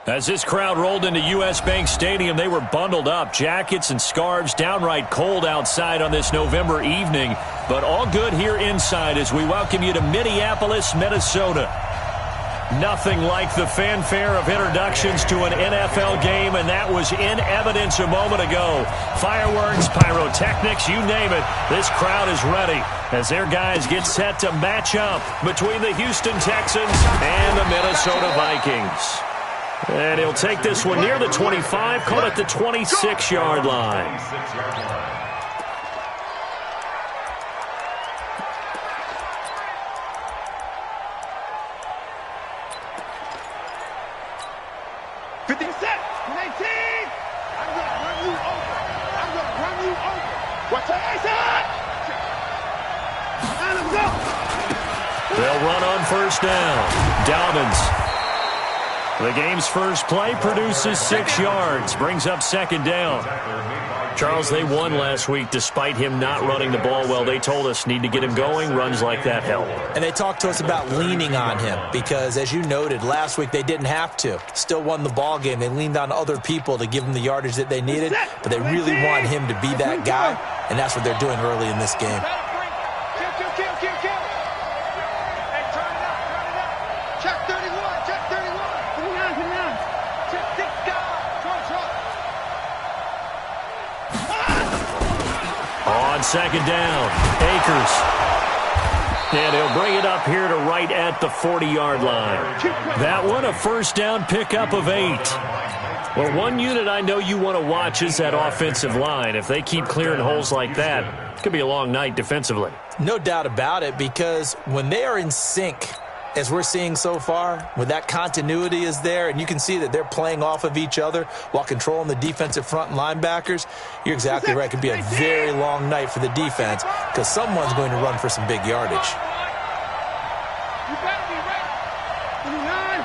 As this crowd rolled into U.S. Bank Stadium, they were bundled up, jackets and scarves, downright cold outside on this November evening. But all good here inside as we welcome you to Minneapolis, Minnesota. Nothing like the fanfare of introductions to an NFL game, and that was in evidence a moment ago. Fireworks, pyrotechnics, you name it, this crowd is ready as their guys get set to match up between the Houston Texans and the Minnesota Vikings. And he'll take this one near the 25, call it the 26-yard line. They'll run on first down. Dobbins. The game's first play produces 6 yards, brings up second down. Charles, they won last week despite him not running the ball well. They told us need to get him going. Runs like that help. And they talked to us about leaning on him because, as you noted, last week they didn't have to. Still won the ball game. They leaned on other people to give them the yardage that they needed, but they really want him to be that guy, and that's what they're doing early in this game. On second down, Akers. And he'll bring it up here to right at the 40-yard line. That one, a first down pickup of 8. Well, one unit I know you want to watch is that offensive line. If they keep clearing holes like that, it could be a long night defensively. No doubt about it, because when they are in sync, as we're seeing so far, when that continuity is there, and you can see that they're playing off of each other while controlling the defensive front and linebackers, you're exactly right. It could be a very long night for the defense because someone's going to run for some big yardage. You better be ready. 29.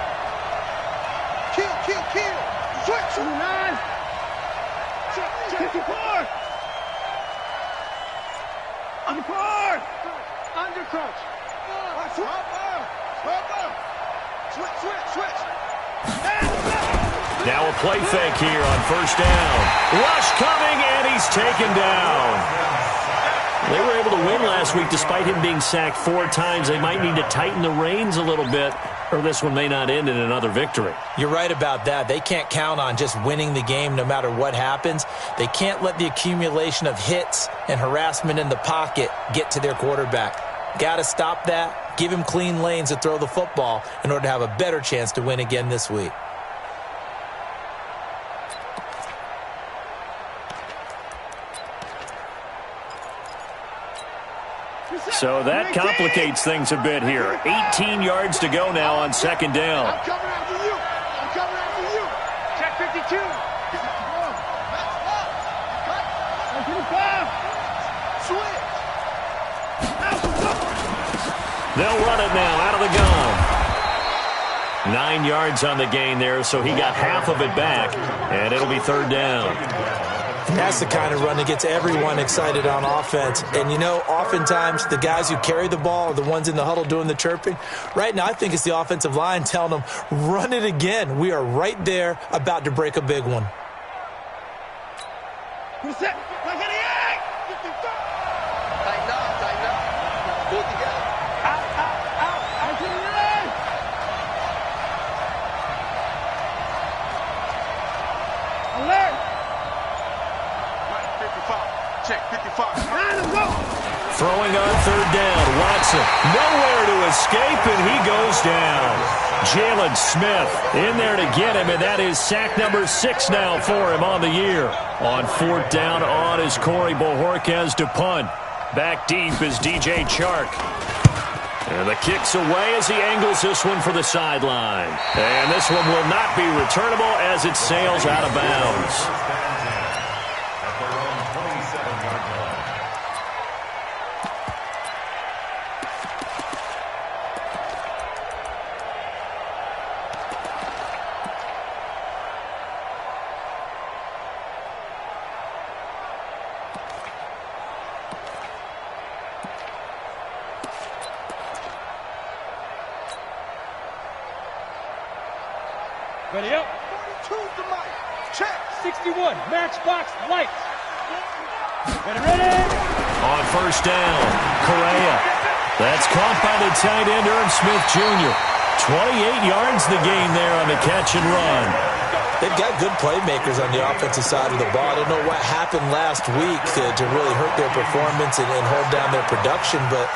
Kill. Switch. 29. Check your cord. Under crunch. Switch. Now a play fake here on first down. Rush coming, and he's taken down. They were able to win last week despite him being sacked 4 times. They might need to tighten the reins a little bit, or this one may not end in another victory. You're right about that. They can't count on just winning the game no matter what happens. They can't let the accumulation of hits and harassment in the pocket get to their quarterback. Got to stop that. Give him clean lanes to throw the football in order to have a better chance to win again this week. So that complicates things a bit here. 18 yards to go now on second down. I'm coming after you. Check 52. 55. Switch. They'll run it now out of the gun. 9 yards on the gain there, so he got half of it back, and it'll be third down. And that's the kind of run that gets everyone excited on offense. And, you know, oftentimes the guys who carry the ball are the ones in the huddle doing the chirping. Right now, I think it's the offensive line telling them, run it again. We are right there about to break a big one. Who's that? Tighten up. Pull it together. Out to the line. Alert. 55. Check 55. Line him, go. Throwing on third down. Watson nowhere to escape, and he goes down. Jalen Smith in there to get him, and that is sack number 6 now for him on the year. On fourth down, on is Corey Bojorquez to punt. Back deep is DJ Chark. And the kick's away as he angles this one for the sideline. And this one will not be returnable as it sails out of bounds. Ready up. 42 to Mike. Check. 61. Matchbox lights. Ready. On first down, Correa. That's caught by the tight end, Irv Smith Jr. 28 yards the gain there on the catch and run. They've got good playmakers on the offensive side of the ball. I don't know what happened last week to really hurt their performance and hold down their production, but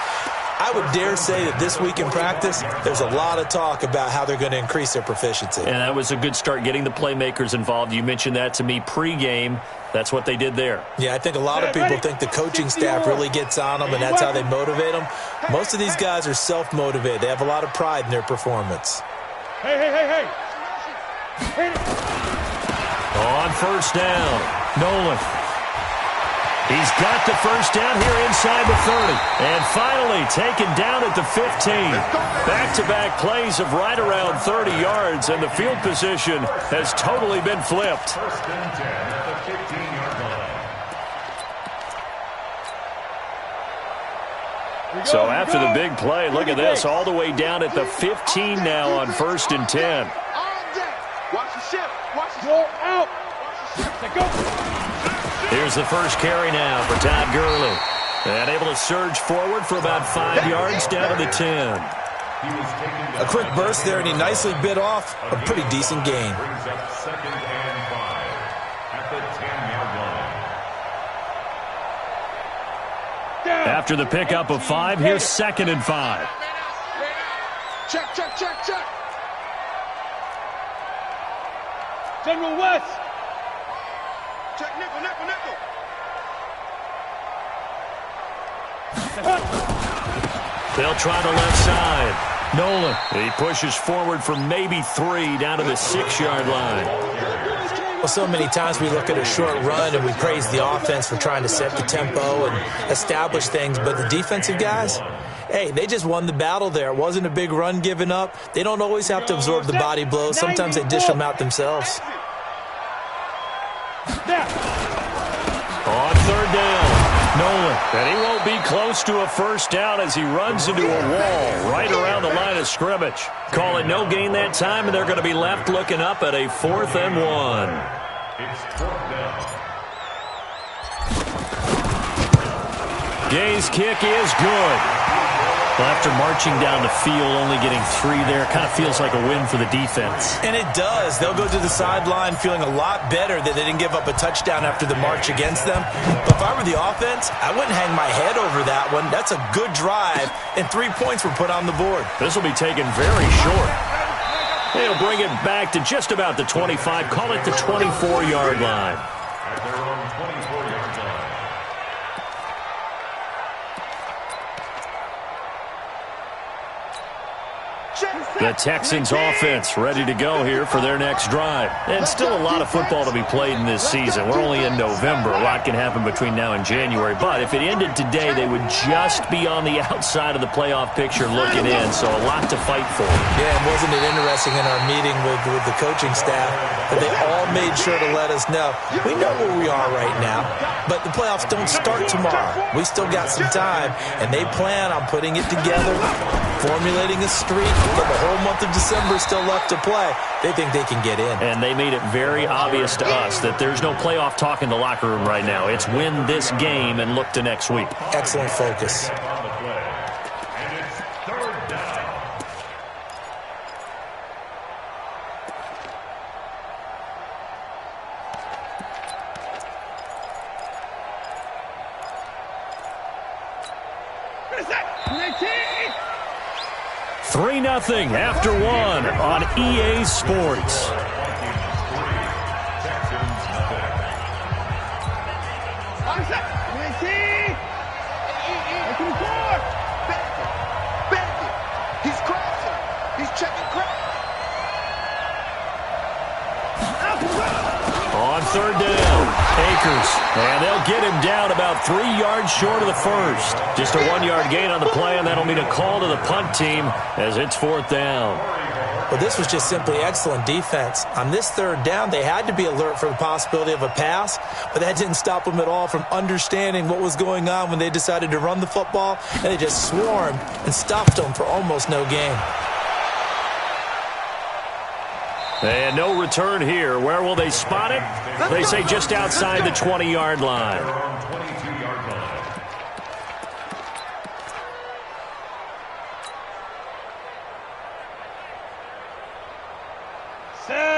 I would dare say that this week in practice, there's a lot of talk about how they're going to increase their proficiency. And that was a good start, getting the playmakers involved. You mentioned that to me pregame. That's what they did there. Yeah, I think a lot of people think the coaching staff really gets on them, and that's how they motivate them. Most of these guys are self-motivated. They have a lot of pride in their performance. Hey. On first down, Nolan. He's got the first down here inside the 30. And finally taken down at the 15. Back-to-back plays of right around 30 yards, and the field position has totally been flipped. First and 10 at the 15-yard line. So after the big play, look at this, all the way down at the 15 now on first and 10. Watch the shift. Watch the shift. Out. Go. Here's the first carry now for Todd Gurley. And able to surge forward for about 5 yards down to the 10. A quick burst there, and he nicely bit off a pretty decent gain. Brings up second and 5 at the 10-yard line. After the pickup of 5, here's second and 5. Check. General West. Check nickel. They'll try the left side. Nolan, he pushes forward for maybe 3 down to the 6-yard line. Well, so many times we look at a short run and we praise the offense for trying to set the tempo and establish things, but the defensive guys, hey, they just won the battle there. It wasn't a big run given up. They don't always have to absorb the body blows. Sometimes they dish them out themselves. On third down, Nolan. And he won't be close to a first down as he runs into a wall right around the line of scrimmage. Call it no gain that time, and they're going to be left looking up at a 4th and 1. It's 4th down. Gay's kick is good. Well, after marching down the field, only getting 3 there, kind of feels like a win for the defense. And it does. They'll go to the sideline feeling a lot better that they didn't give up a touchdown after the march against them. But if I were the offense, I wouldn't hang my head over that one. That's a good drive, and 3 points were put on the board. This will be taken very short. They'll bring it back to just about the 25. Call it the 24-yard line. At their own 24-yard line. The Texans offense ready to go here for their next drive. And still a lot of football to be played in this season. We're only in November. A lot can happen between now and January. But if it ended today, they would just be on the outside of the playoff picture looking in. So a lot to fight for. Yeah, and wasn't it interesting in our meeting with the coaching staff that they all made sure to let us know, we know where we are right now, but the playoffs don't start tomorrow. We still got some time, and they plan on putting it together, formulating a streak, get the whole month of December still left to play. They think they can get in. And they made it very obvious to us that there's no playoff talk in the locker room right now. It's win this game and look to next week. Excellent focus. On the play. And it's 3rd down. What is that? 3-0 after 1 on EA Sports. He's crossing. He's checking cross. On 3rd down, Akers. And they'll get him down about 3 yards short of the first. Just a 1-yard gain on the play, and that'll mean a call to the punt team as it's 4th down. Well, this was just simply excellent defense. On this 3rd down, they had to be alert for the possibility of a pass, but that didn't stop them at all from understanding what was going on when they decided to run the football, and they just swarmed and stopped them for almost no gain. And no return here. Where will they spot it? They say just outside the 20-yard line.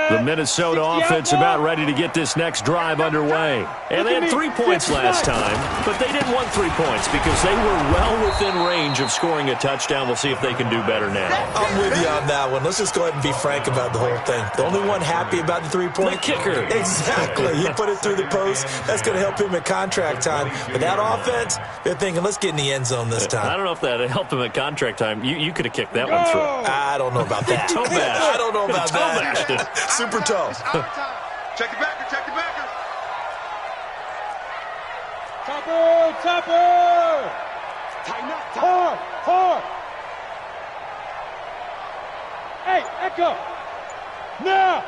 The Minnesota offense about ready to get this next drive underway. And they had 3 points last time, but they didn't want 3 points because they were well within range of scoring a touchdown. We'll see if they can do better now. I'm with you on that one. Let's just go ahead and be frank about the whole thing. The only one happy about the 3-point? The kicker. Exactly. He put it through the post. That's going to help him at contract time. But that offense, they're thinking, let's get in the end zone this time. I don't know if that helped him at contract time. You could have kicked that one through. I don't know about that. Toe bash. I don't know about that. Toe bashed. Super toe. Check it backer, check it backer. Topper, topper. Tighten up, Hard, hard. Hey, Echo. Now.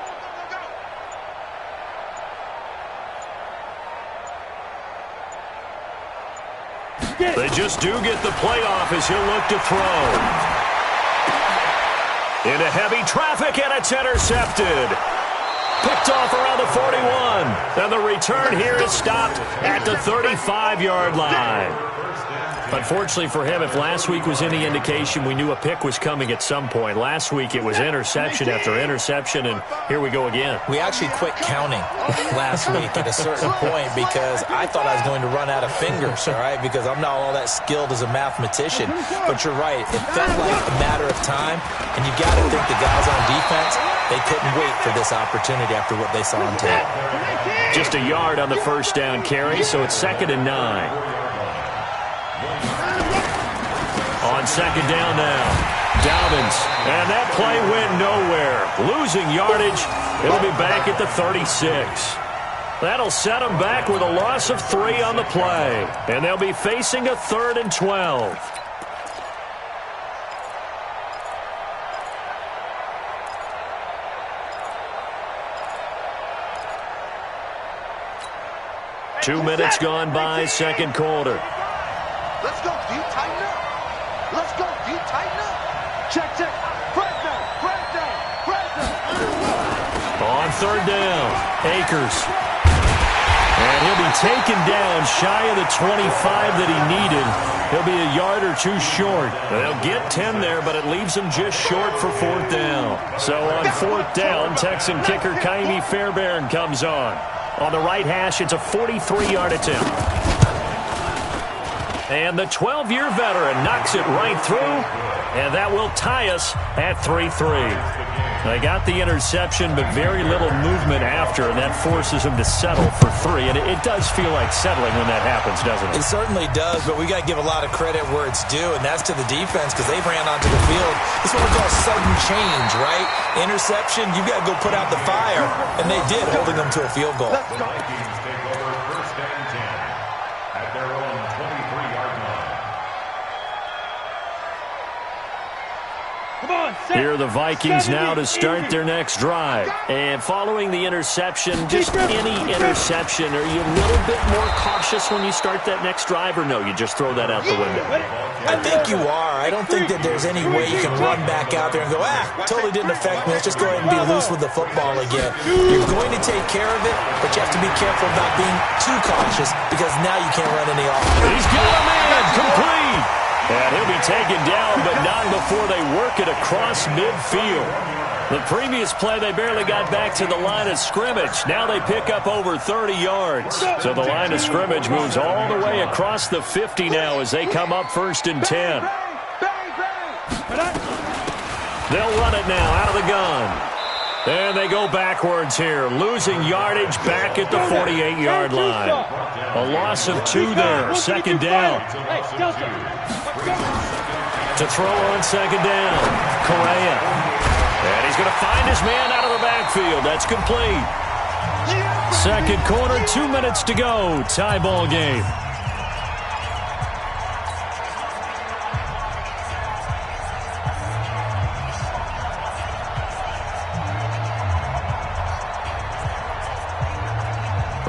They just do get the playoff as he'll look to throw. Into heavy traffic, and it's intercepted. Picked off around the 41. And the return here is stopped at the 35-yard line. Unfortunately for him, if last week was any indication, we knew a pick was coming at some point. Last week it was interception after interception, and here we go again. We actually quit counting last week at a certain point because I thought I was going to run out of fingers, all right, because I'm not all that skilled as a mathematician. But you're right. It felt like a matter of time, and you got to think the guys on defense, they couldn't wait for this opportunity after what they saw on tape. Just a yard on the first down carry, so it's 2nd and 9. On 2nd down now, Dobbins, and that play went nowhere. Losing yardage, it'll be back at the 36. That'll set them back with a loss of 3 on the play, and they'll be facing a 3rd and 12. Two minutes gone by, second quarter. Let's go, deep, tighten up. Let's go, deep, tighten up. Check, check. Press down, press down, press down. On 3rd down, Akers. And he'll be taken down shy of the 25 that he needed. He'll be a yard or 2 short. They'll get 10 there, but it leaves him just short for 4th down. So on 4th down, Texan kicker Kaimi Fairbairn comes on. On the right hash, it's a 43-yard attempt. And the 12-year veteran knocks it right through, and that will tie us at 3-3. They got the interception, but very little movement after, and that forces them to settle for 3. And it does feel like settling when that happens, doesn't it? It certainly does, but we got to give a lot of credit where it's due, and that's to the defense because they ran onto the field. This is what we call sudden change, right? Interception, you got to go put out the fire, and they did, holding them to a field goal. Vikings take over 1st and 10 at their own 23-yard line. Here are the Vikings now to start their next drive. And following the interception, just any interception, are you a little bit more cautious when you start that next drive, or no, you just throw that out the window? I think you are. I don't think that there's any way you can run back out there and go, totally didn't affect me. Let's just go ahead and be loose with the football again. You're going to take care of it, but you have to be careful about being too cautious because now you can't run any offense. He's got a man complete. And he'll be taken down, but not before they work it across midfield. The previous play, they barely got back to the line of scrimmage. Now they pick up over 30 yards. So the line of scrimmage moves all the way across the 50 now as they come up 1st and 10. They'll run it now out of the gun. And they go backwards here, losing yardage back at the 48-yard line. A loss of 2 there, 2nd down. To throw on 2nd down, Correa. And he's going to find his man out of the backfield. That's complete. 2nd quarter, 2 minutes to go. Tie ball game.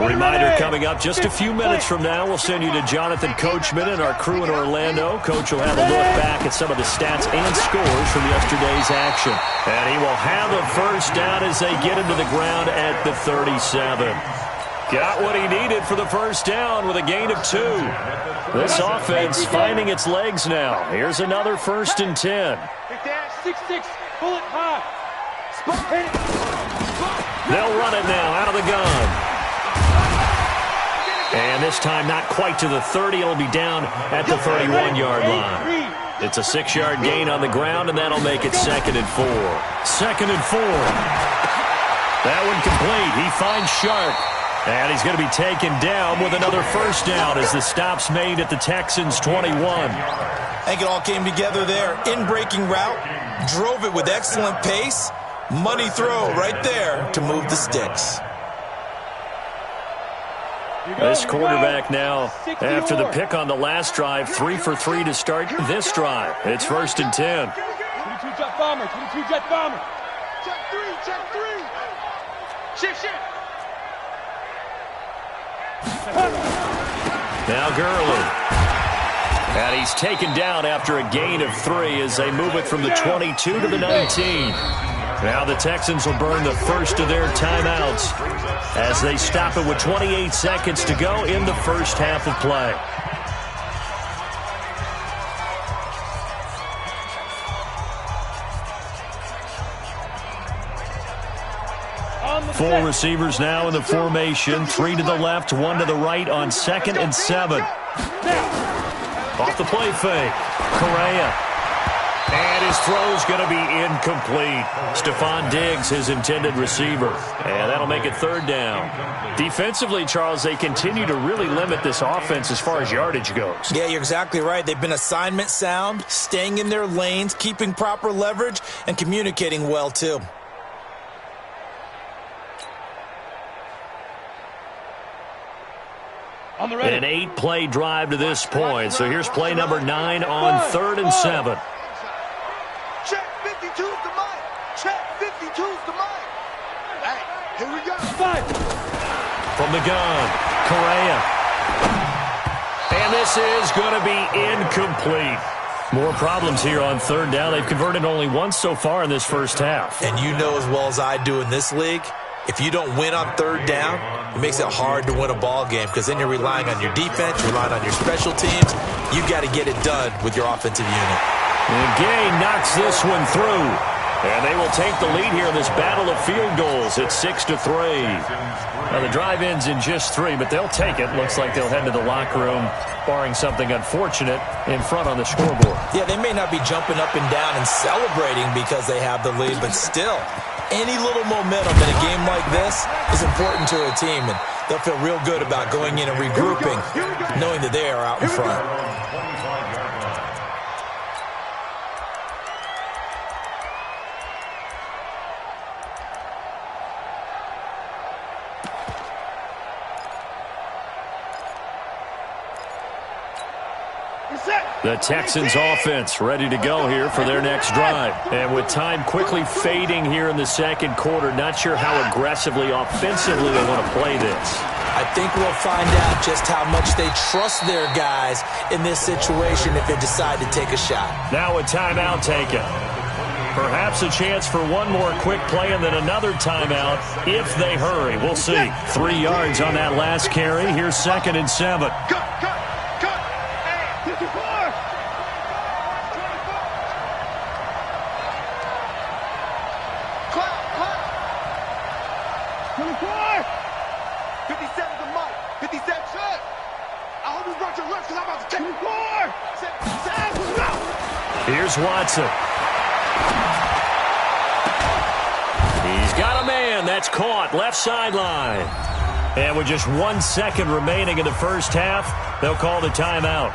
A reminder coming up just a few minutes from now, we'll send you to Jonathan Coachman and our crew in Orlando. Coach will have a look back at some of the stats and scores from yesterday's action. And he will have a first down as they get into the ground at the 37. Got what he needed for the first down with a gain of 2. This offense finding its legs now. Here's another 1st and 10. 6-6, pull it high. They'll run it now out of the gun. And this time not quite to the 30. It'll be down at the 31-yard line. It's a 6-yard gain on the ground, and that'll make it 2nd and 4. 2nd and 4. That one complete. He finds Sharp. And he's going to be taken down with another first down as the stop's made at the Texans' 21. I think it all came together there. In-breaking route. Drove it with excellent pace. Money throw right there to move the sticks. This quarterback now, after the pick on the last drive, 3 for 3 to start this drive. It's 1st and 10. 22 jet bomber, 22 jet bomber. Check 3, check 3. Shift. Now Gurley. And he's taken down after a gain of 3 as they move it from the 22 to the 19. Now the Texans will burn the first of their timeouts as they stop it with 28 seconds to go in the first half of play. Four receivers now in the formation. 3 to the left, 1 to the right on 2nd and 7. Off the play fake. Correa. And his throw's going to be incomplete. Stephon Diggs, his intended receiver. And that'll make it 3rd down. Defensively, Charles, they continue to really limit this offense as far as yardage goes. Yeah, you're exactly right. They've been assignment sound, staying in their lanes, keeping proper leverage, and communicating well, too. An 8-play drive to this point. So here's play number 9 on 3rd and 7. Check 52's the mic. Check 52's the mic. Hey, here we go. From the gun, Correa. And this is going to be incomplete. More problems here on 3rd down. They've converted only once so far in this first half. And you know as well as I do in this league, if you don't win on 3rd down, it makes it hard to win a ball game because then you're relying on your defense, you're relying on your special teams. You've got to get it done with your offensive unit. And Gay knocks this one through. And they will take the lead here in this battle of field goals. It's 6-3. Now the drive ends in just 3, but they'll take it. Looks like they'll head to the locker room, barring something unfortunate, in front on the scoreboard. Yeah, they may not be jumping up and down and celebrating because they have the lead, but still, any little momentum in a game like this is important to a team, and they'll feel real good about going in and regrouping, knowing that they are out in front. The Texans offense ready to go here for their next drive. And with time quickly fading here in the second quarter, not sure how aggressively, offensively they want to play this. I think we'll find out just how much they trust their guys in this situation if they decide to take a shot. Now a timeout taken. Perhaps a chance for one more quick play and then another timeout if they hurry. We'll see. 3 yards on that last carry. Here's 2nd and 7. Here's Watson. He's got a man. That's caught. Left sideline. And with just 1 second remaining in the first half, they'll call the timeout.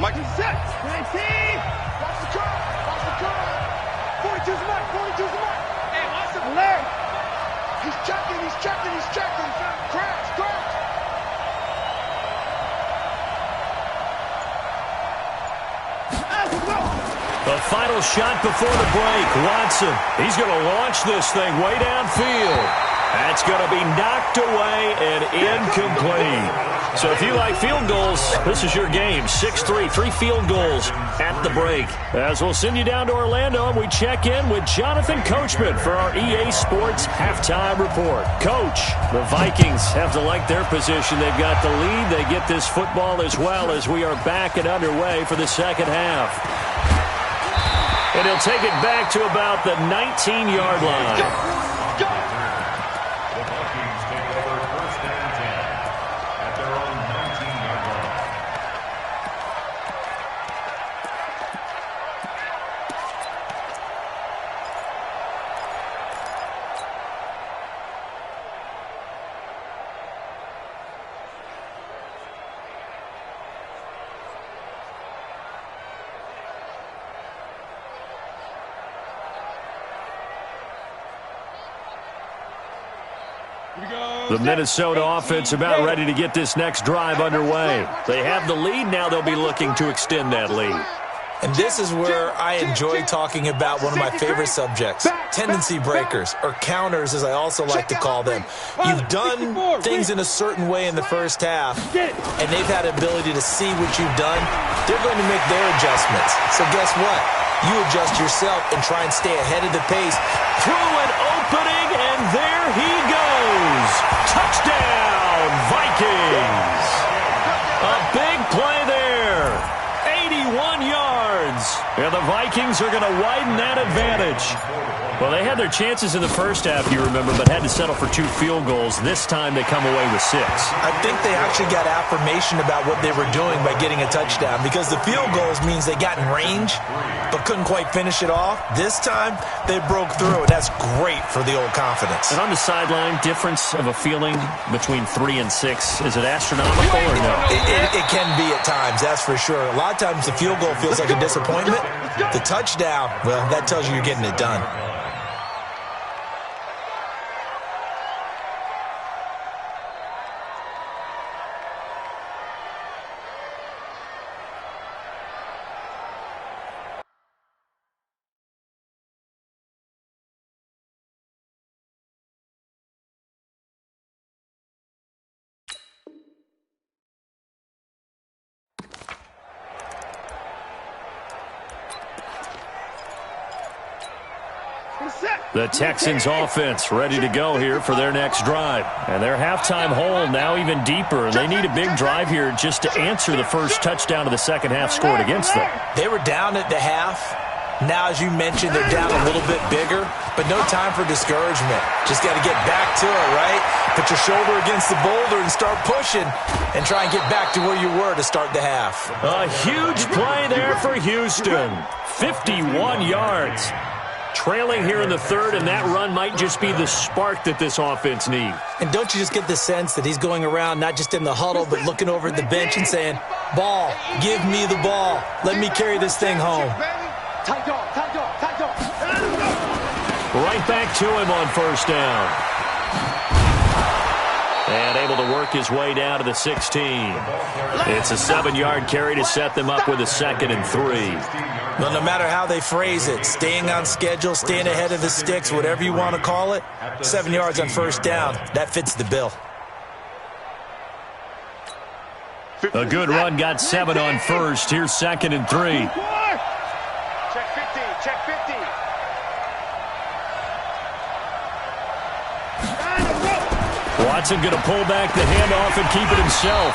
Mike is set. He's checking, he's checking, he's checking. Crash, crash. The final shot before the break. Watson, he's going to launch this thing way downfield. That's going to be knocked away and incomplete. So if you like field goals, this is your game. 6-3, 3 field goals at the break. As we'll send you down to Orlando, and we check in with Jonathan Coachman for our EA Sports Halftime Report. Coach, the Vikings have to like their position. They've got the lead. They get this football as well as we are back and underway for the second half. And he'll take it back to about the 19-yard line. The Minnesota offense about ready to get this next drive underway. They have the lead. Now they'll be looking to extend that lead. And this is where I enjoy talking about one of my favorite subjects, tendency breakers, or counters as I also like to call them. You've done things in a certain way in the first half, and they've had the ability to see what you've done. They're going to make their adjustments. So guess what? You adjust yourself and try and stay ahead of the pace. Through an opening, and there he goes. Touchdown, Vikings. A big play there. 81 yards. And the Vikings are going to widen that advantage. Well, they had their chances in the first half, you remember, but had to settle for 2 field goals. This time they come away with 6. I think they actually got affirmation about what they were doing by getting a touchdown, because the field goals means they got in range but couldn't quite finish it off. This time they broke through, and that's great for the old confidence. And on the sideline, difference of a feeling between 3 and 6, is it astronomical or no? It can be at times, that's for sure. A lot of times the field goal feels like a disappointment. The touchdown, well, that tells you you're getting it done. The Texans offense ready to go here for their next drive. And their halftime hole now even deeper. And they need a big drive here just to answer the first touchdown of the second half scored against them. They were down at the half. Now, as you mentioned, they're down a little bit bigger, but no time for discouragement. Just got to get back to it, right? Put your shoulder against the boulder and start pushing and try and get back to where you were to start the half. A huge play there for Houston. 51 yards. Trailing here in the third, and that run might just be the spark that this offense needs. And don't you just get the sense that he's going around not just in the huddle, but looking over at the bench and saying, ball, give me the ball. Let me carry this thing home. Tight dog, tight dog, tight dog. Right back to him on first down. And able to work his way down to the 16. It's a 7-yard carry to set them up with a 2nd and 3. Well, no matter how they phrase it, staying on schedule, staying ahead of the sticks, whatever you want to call it, 7 yards on first down, that fits the bill. A good run, got 7 on first. Here's 2nd and 3. Check 50, check 50. Watson going to pull back the handoff and keep it himself.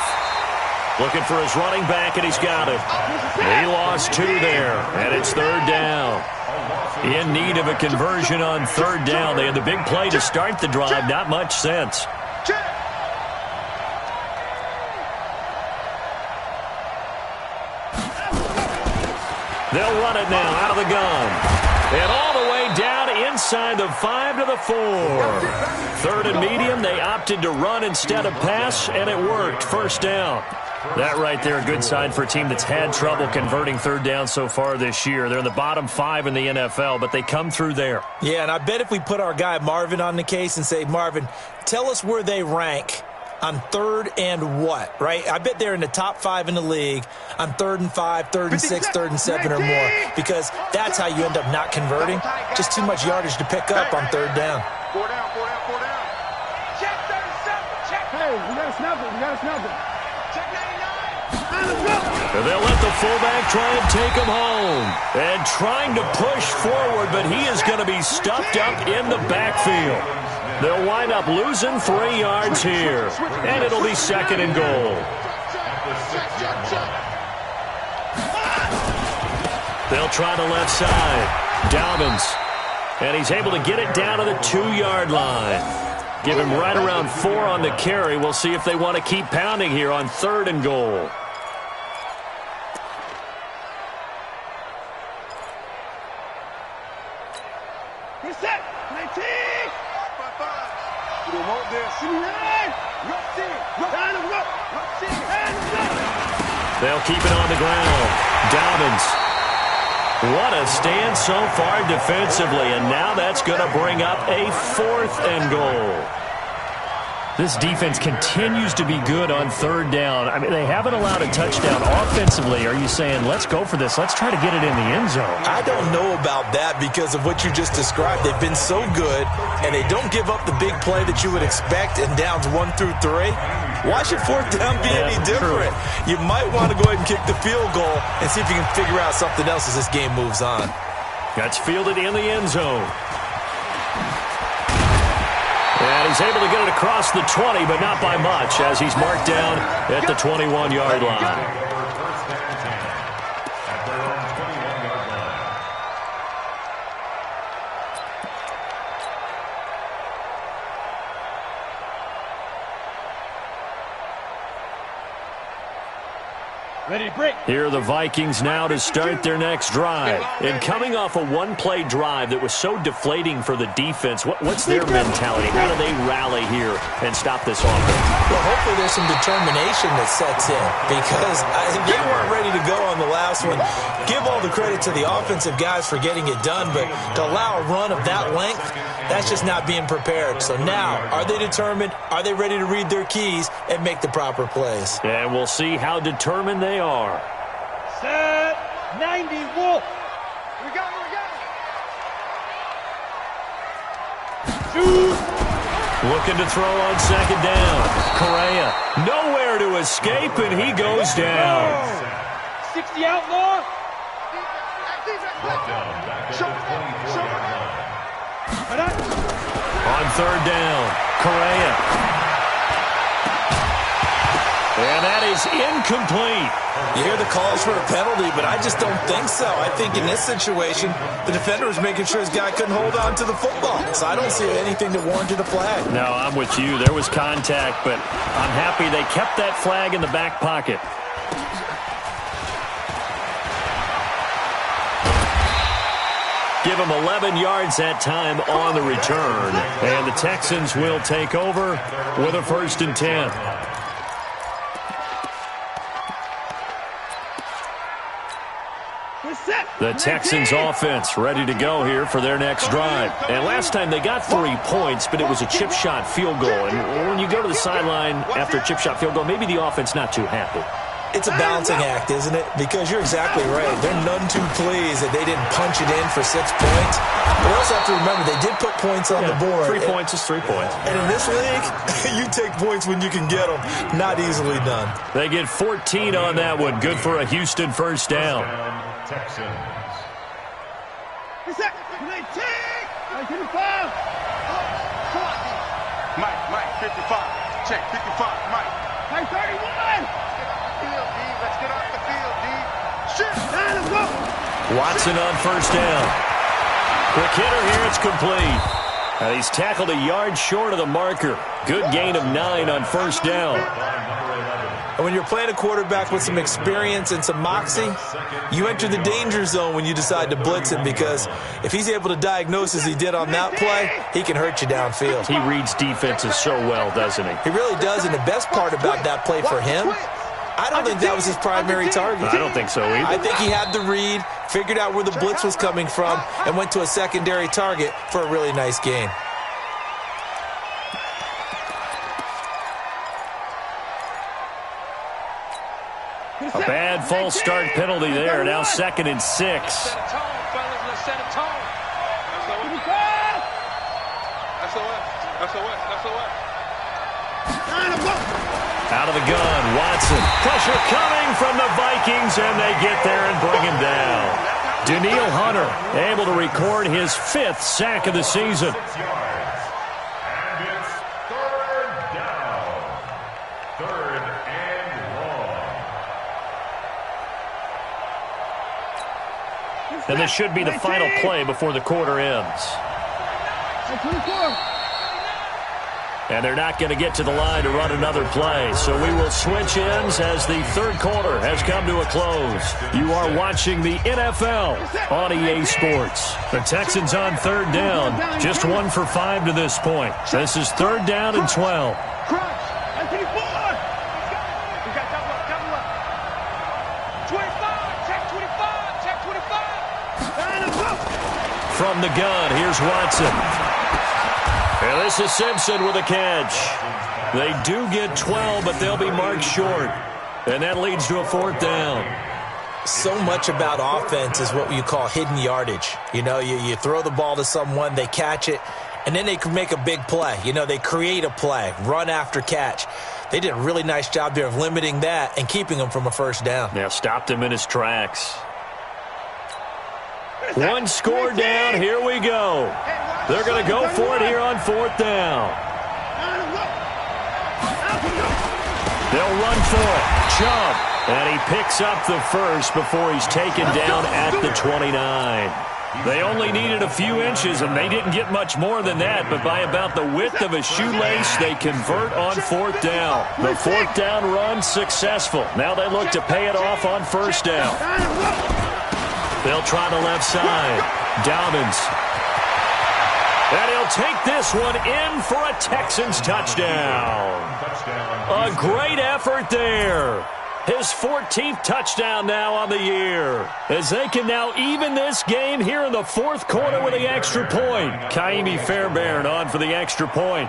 Looking for his running back, and he's got it. He lost 2 there, and it's 3rd down. In need of a conversion on 3rd down. They had the big play to start the drive. Not much sense. They'll run it now out of the gun. And all the way down inside the 5 to the 4. 3rd and medium. They opted to run instead of pass, and it worked. First down. That right there, a good sign for a team that's had trouble converting third down so far this year. They're in the bottom 5 in the NFL, but they come through there. Yeah, and I bet if we put our guy Marvin on the case and say, Marvin, tell us where they rank on third and what, right? I bet they're in the top 5 in the league on 3rd and 5, 3rd and 6, 3rd and 7 or more, because that's how you end up not converting. Just too much yardage to pick up on third down. 4 down, 4 down, 4 down. Check 37, check. Hey, we got to snap it. We got to snap it. Check 99. And they'll let the fullback try and take him home. And trying to push forward, but he is going to be stuffed up in the backfield. They'll wind up losing 3 yards here. And it'll be 2nd and goal. They'll try the left side. Dobbins. And he's able to get it down to the 2-yard line. Give him right around 4 on the carry. We'll see if they want to keep pounding here on 3rd and goal. Reset. 19. You don't want this. They'll keep it on the ground. Dobbins. What a stand so far defensively, and now that's going to bring up a 4th and goal. This defense continues to be good on 3rd down. I mean, they haven't allowed a touchdown offensively. Are you saying, let's go for this, let's try to get it in the end zone? I don't know about that because of what you just described. They've been so good, and they don't give up the big play that you would expect in downs 1 through 3. Why should 4th down be any different? True. You might want to go ahead and kick the field goal and see if you can figure out something else as this game moves on. That's fielded in the end zone. And he's able to get it across the 20, but not by much, as he's marked down at the 21-yard line. Ready to break. Here are the Vikings now to start their next drive. And coming off a one-play drive that was so deflating for the defense, what's their mentality? How do they rally here and stop this offense? Well, hopefully there's some determination that sets in because they weren't ready to go on the last one. Give all the credit to the offensive guys for getting it done, but to allow a run of that length, that's just not being prepared. So now, are they determined? Are they ready to read their keys and make the proper plays? And we'll see how determined they are. Set 90 Wolf. We got it, we got it. Shoot. Looking to throw on 2nd down. Correa nowhere to escape, and he goes down. 60 outlaw. On 3rd down, Correa. And that is incomplete. You hear the calls for a penalty, but I just don't think so. I think in this situation, the defender was making sure his guy couldn't hold on to the football. So I don't see anything that warranted a flag. No, I'm with you. There was contact, but I'm happy they kept that flag in the back pocket. Give them 11 yards that time on the return. And the Texans will take over with a 1st and 10. The Texans offense ready to go here for their next drive. And last time they got 3 points, but it was a chip shot field goal. And when you go to the sideline after a chip shot field goal, maybe the offense not too happy. It's a balancing act, isn't it? Because you're exactly right. They're none too pleased that they didn't punch it in for 6 points. But we also have to remember they did put points on the board. 3 points is 3 points. And in this league, you take points when you can get them. Not easily done. They get 14 on that one. Good for a Houston 1st down. Texans. Reset. 19. 55. Mike, 55. Check, 55. Mike. Mike 31. Field, D. Let's get off the field, D. Shit. Let's go. Watson on 1st down. Quick hitter here. It's complete. He's tackled a yard short of the marker. Good gain of 9 on 1st down. And when you're playing a quarterback with some experience and some moxie, you enter the danger zone when you decide to blitz him, because if he's able to diagnose as he did on that play, he can hurt you downfield. He reads defenses so well, doesn't he? He really does, and the best part about that play for him I don't think that was his primary target. I don't think so either. I think he had the read, figured out where the blitz was coming from, and went to a secondary target for a really nice gain. A bad false start penalty there. Now 2nd and 6. Set a tone, fellas. Let's set a tone. SOS. Out of the gun, Watson. Pressure coming from the Vikings, and they get there and bring him down. Danielle Hunter able to record his 5th sack of the season. And this should be the final play before the quarter ends. And they're not going to get to the line to run another play. So we will switch ends as the 3rd quarter has come to a close. You are watching the NFL on EA Sports. The Texans on 3rd down. Just 1 for 5 to this point. This is 3rd down and 12. From the gun, here's Watson. And this is Simpson with a catch. They do get 12, but they'll be marked short. And that leads to a 4th down. So much about offense is what you call hidden yardage. You know, you throw the ball to someone, they catch it, and then they can make a big play. You know, they create a play, run after catch. They did a really nice job there of limiting that and keeping him from a 1st down. Yeah, stopped him in his tracks. 1 score down. Here we go. They're going to go for it here on 4th down. They'll run for it. Chubb. And he picks up the 1st before he's taken down at the 29. They only needed a few inches, and they didn't get much more than that. But by about the width of a shoelace, they convert on 4th down. The 4th down run successful. Now they look to pay it off on 1st down. They'll try the left side. Dobbins. And he'll take this one in for a Texans touchdown. A great effort there. His 14th touchdown now on the year. As they can now even this game here in the 4th quarter with the extra point. Kaimi Fairbairn on for the extra point.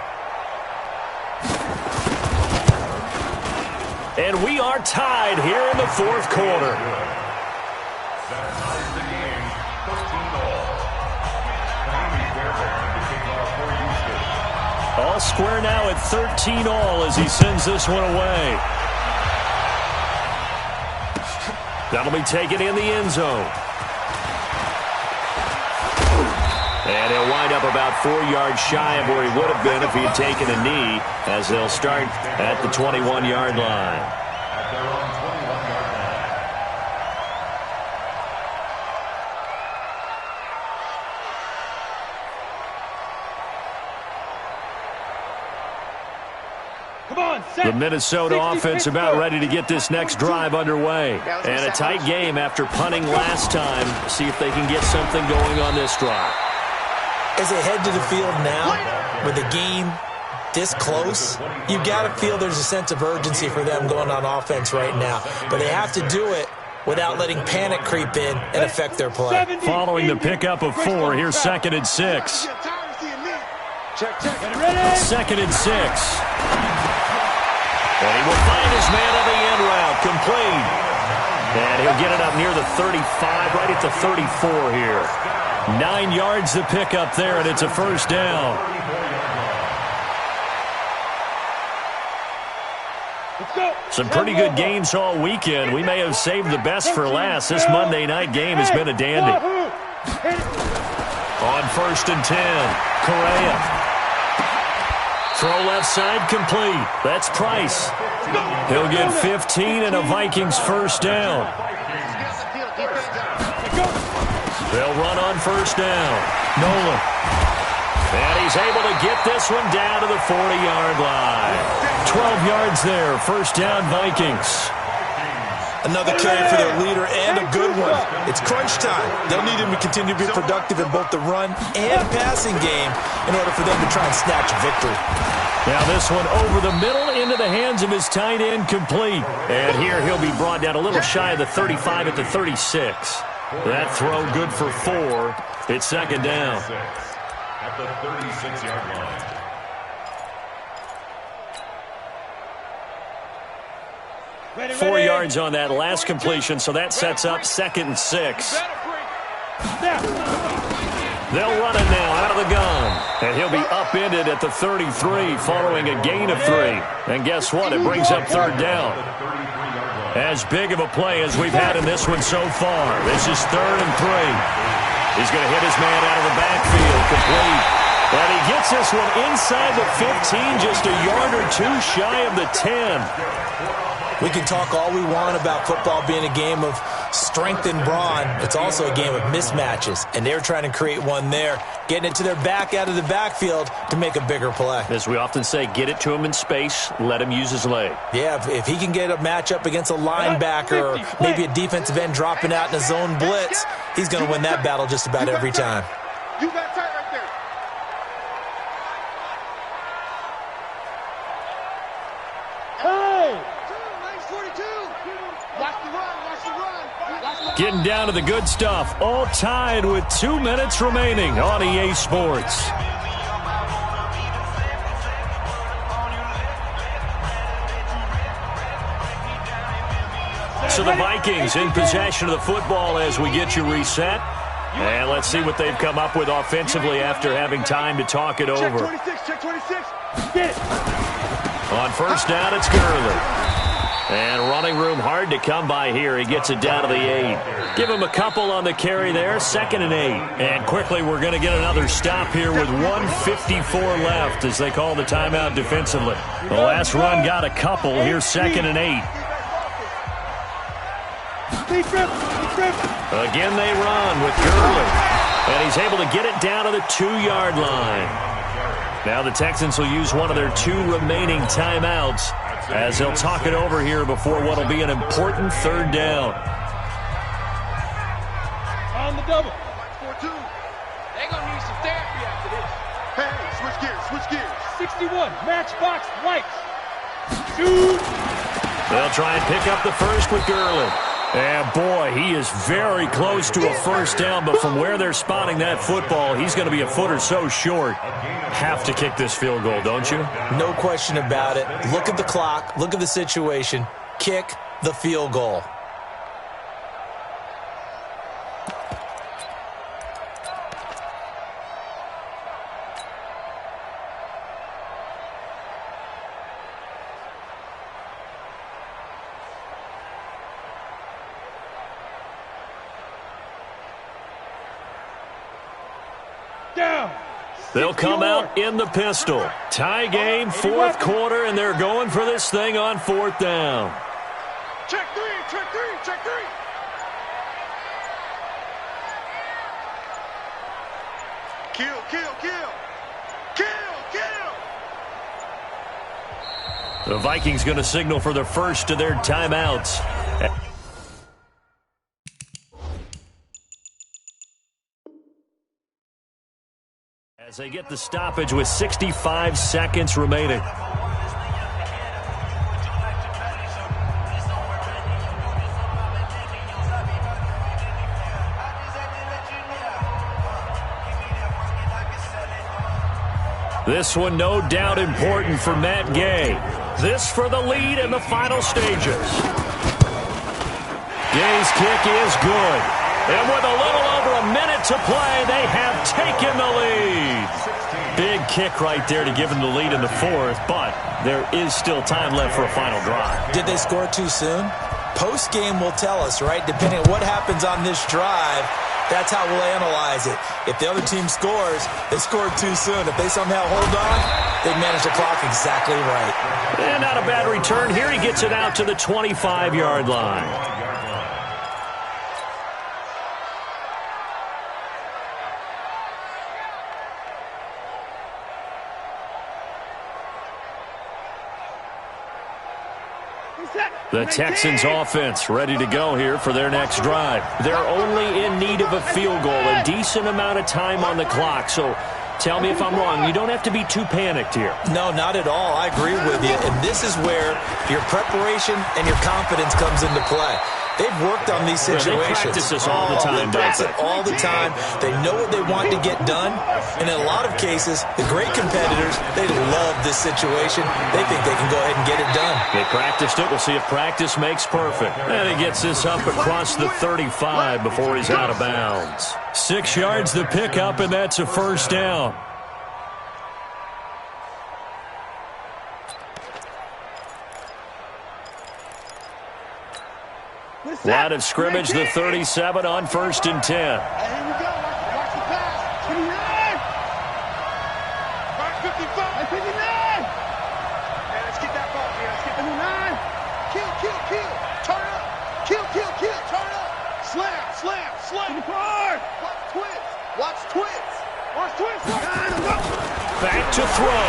And we are tied here in the 4th quarter. All square now at 13 all as he sends this one away. That'll be taken in the end zone. And he'll wind up about 4 yards shy of where he would have been if he had taken a knee, as they'll start at the 21-yard line. The Minnesota offense about ready to get this next drive underway. And a tight game after punting last time. See if they can get something going on this drive. As they head to the field now, with the game this close, you've got to feel there's a sense of urgency for them going on offense right now. But they have to do it without letting panic creep in and affect their play. Following the pickup of 4, here's 2nd and 6. Check. 2nd and 6. And he will find his man on the end route, complete. And he'll get it up near the 35, right at the 34 here. 9 yards to pick up there, and it's a 1st down. Some pretty good games all weekend. We may have saved the best for last. This Monday night game has been a dandy. On 1st and 10, Correa. Throw left side complete. That's Price. He'll get 15 and a Vikings 1st down. They'll run on 1st down. Nolan. And he's able to get this one down to the 40-yard line. 12 yards there. 1st down Vikings. Another carry for their leader and a good one. It's crunch time. They'll need him to continue to be productive in both the run and passing game in order for them to try and snatch a victory. Now this one over the middle into the hands of his tight end, complete. And here he'll be brought down a little shy of the 35 at the 36. That throw good for 4. It's second down. At the 36-yard line. Ready, 4 yards on that last completion, so that sets up 2nd and 6. They'll run it now out of the gun. And he'll be upended at the 33 following a gain of 3. And guess what? It brings up 3rd down. As big of a play as we've had in this one so far. This is 3rd and 3. He's going to hit his man out of the backfield, complete. And he gets this one inside the 15, just a yard or 2 shy of the 10. We can talk all we want about football being a game of strength and brawn. It's also a game of mismatches, and they're trying to create one there, getting it to their back out of the backfield to make a bigger play. As we often say, get it to him in space, let him use his leg. Yeah, if he can get a matchup against a linebacker or maybe a defensive end dropping out in a zone blitz, he's going to win that battle just about every time. You got tight right there. Getting down to the good stuff. All tied with 2 minutes remaining on EA Sports. So the Vikings in possession of the football as we get you reset. And let's see what they've come up with offensively after having time to talk it over. Check 26. Get it. On first down, it's Gurley. And running room hard to come by here. He gets it down to the 8. Give him a couple on the carry there. 2nd and 8. And quickly we're going to get another stop here with 1:54 left as they call the timeout defensively. The last run got a couple. Here's 2nd and 8. Again they run with Gurley. And he's able to get it down to the 2-yard line. Now the Texans will use one of their 2 remaining timeouts as they'll talk it over here before what will be an important 3rd down. On the double. 4-2. They're going to need some therapy after this. Hey, switch gears. 61, matchbox lights. Shoot. They'll try and pick up the first with Gurley. And boy, he is very close to a first down, but from where they're spotting that football, he's going to be a foot or so short. Have to kick this field goal, don't you? No question about it. Look at the clock. Look at the situation. Kick the field goal. Down. They'll come out in the pistol. Tie game, 4th quarter, and they're going for this thing on 4th down. Check 3. Kill. The Vikings going to signal for the first of their timeouts. As they get the stoppage with 65 seconds remaining. This one no doubt important for Matt Gay. This for the lead in the final stages. Gay's kick is good. And with a little over a minute to play, they have taken the lead. Big kick right there to give them the lead in the 4th, but there is still time left for a final drive. Did they score too soon? Post-game will tell us, right? Depending on what happens on this drive, that's how we'll analyze it. If the other team scores, they scored too soon. If they somehow hold on, they manage the clock exactly right. And not a bad return. Here he gets it out to the 25-yard line. The Texans offense ready to go here for their next drive. They're only in need of a field goal, a decent amount of time on the clock. So Tell me if I'm wrong. You don't have to be too panicked here. No, not at all. I agree with you. And this is where your preparation and your confidence comes into play. They've worked on these situations. They practice this all the time, They practice it all the time. They know what they want to get done. And in a lot of cases, the great competitors, they love this situation. They think they can go ahead and get it done. They practiced it. We'll see if practice makes perfect. And he gets this up across the 35 before he's out of bounds. 6 yards the pickup, and that's a first down. Line of scrimmage, the 37 on 1st and 10. Here we go. Watch the pass. 29. Mark 55. 59. Hey, let's get that ball here. Let's get 59. Kill. Turn up. Kill. Turn up. Slam. Watch twist. Back to throw.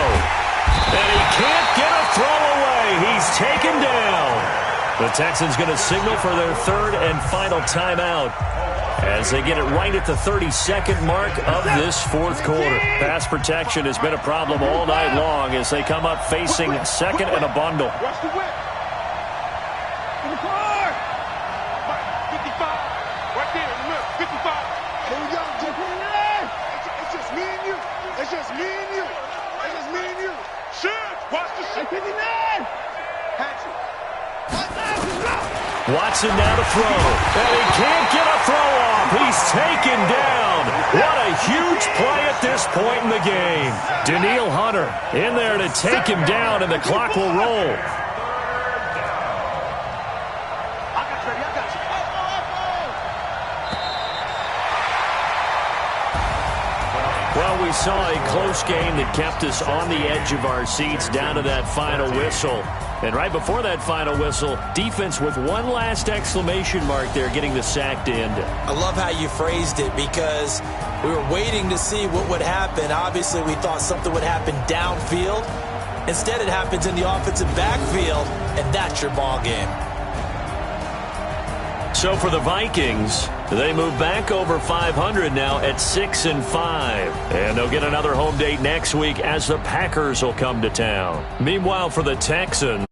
And he can't get a throw away. He's taken down. The Texans going to signal for their 3rd and final timeout as they get it right at the 32nd mark of this 4th quarter. Pass protection has been a problem all night long as they come up facing 2nd and a bundle. Watch the whip. In the car. 55. Right there in the middle. 55. Here we go. 29. It's just me and you. Shoot. Watch the shot. 59. Patrick. Watson now to throw. And he can't get a throw off. He's taken down. What a huge play at this point in the game. Danielle Hunter in there to take him down, and the clock will roll. Well, we saw a close game that kept us on the edge of our seats down to that final whistle. And right before that final whistle, defense with one last exclamation mark there, getting the sack to end it. I love how you phrased it because we were waiting to see what would happen. Obviously, we thought something would happen downfield. Instead, it happens in the offensive backfield, and that's your ball game. So for the Vikings, they move back over 500 now at 6-5. And they'll get another home date next week as the Packers will come to town. Meanwhile, for the Texans,